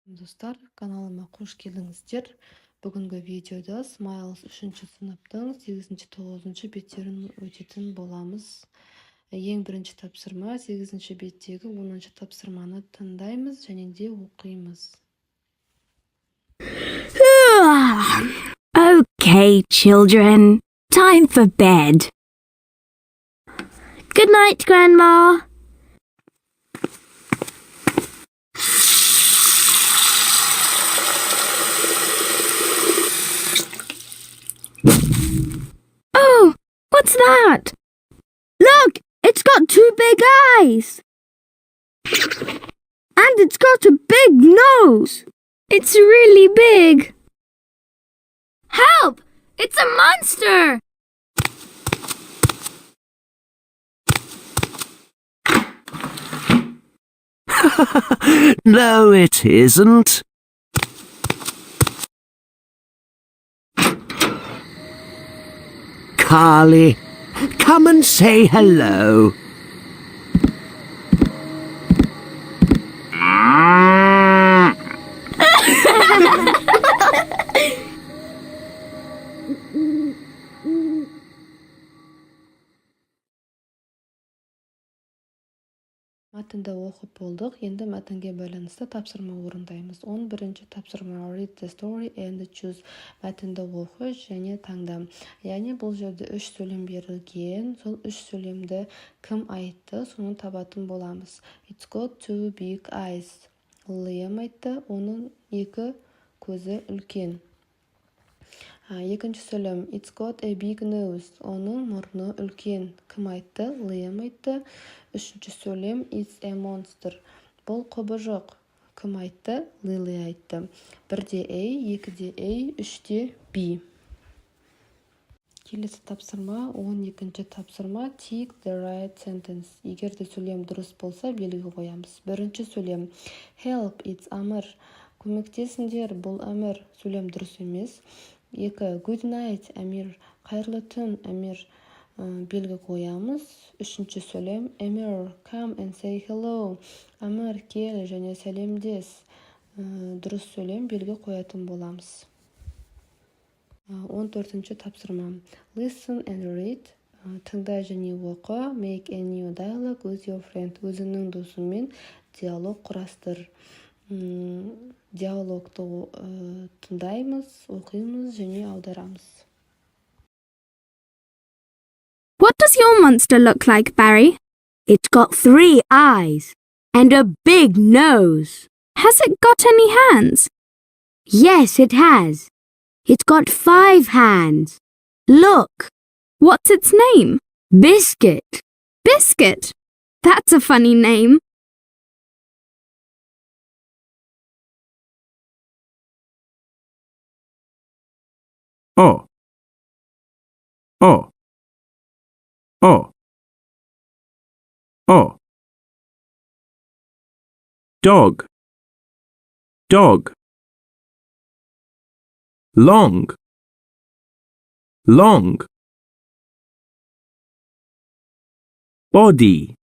Достар, каналыма қош келдіңіздер. Бүгінгі видеода смайлс3 сыныптың 8-9 беттерін өтетін боламыз. Ең бірінші тапсырма 8 беттегі 10 тапсырманы тыңдаймыз және де оқимыз. Okay, children. Time for bed. Good night, Grandma. Oh, what's that? Look, it's got two big eyes. And it's got a big nose. It's really big. Help! It's a monster! No, it isn't. Carly, come and say hello. Мәтінді оқып болдық. Енді мәтінге байланысты тапсырма орындаймыз. 11-ші тапсырма read the story and choose. Мәтінді оқы және таңда. Яғни бұл жерде 3 сөйлем берілген. Сол 3 сөйлемді кім айтты, соны табатын боламыз. It's got two big eyes. Лиам айтты, оның 2 көзі үлкен. Екінші сөйлем It's got a big nose. Оның мұрны үлкен. Кім айтты? Лиам айтты. Үшінші сөйлем It's a monster. Бұл құбыжық. Кім айтты? Лили айтты. 1-де A, 2-де A, 3-де B. Келесі тапсырма 12-ші тапсырма Tick the right sentence. Егер де сөйлем дұрыс болса, белгі қоямыз. Бірінші сөйлем Help, it's әмір. Көмектесіңдер, бұл әмір. Сөйлем дұрыс емес. 2. Good night, әмір. Қайырлы түн, әмір. Белгі қоямыз. Үшінші сөйлем Әмір, come and say hello. Әмір, кел және сәлемдес. Дұрыс сөйлем, белгі қоятын боламыз. 14-ші тапсырма Listen and read. Тыңда және оқы. Make a new dialogue with your friend. Өзіңнің досыңмен диалог құрастыр. Диалогты тыңдаймыз, оқимыз және аударамыз. What does your monster look like, Barry? It's got 3 eyes and a big nose. Has it got any hands? Yes, it has. It's got 5 hands. Look. What's its name? Biscuit. Biscuit. That's a funny name. Oh. Oh. Oh. Oh. Dog. Dog. Long. Long. Body.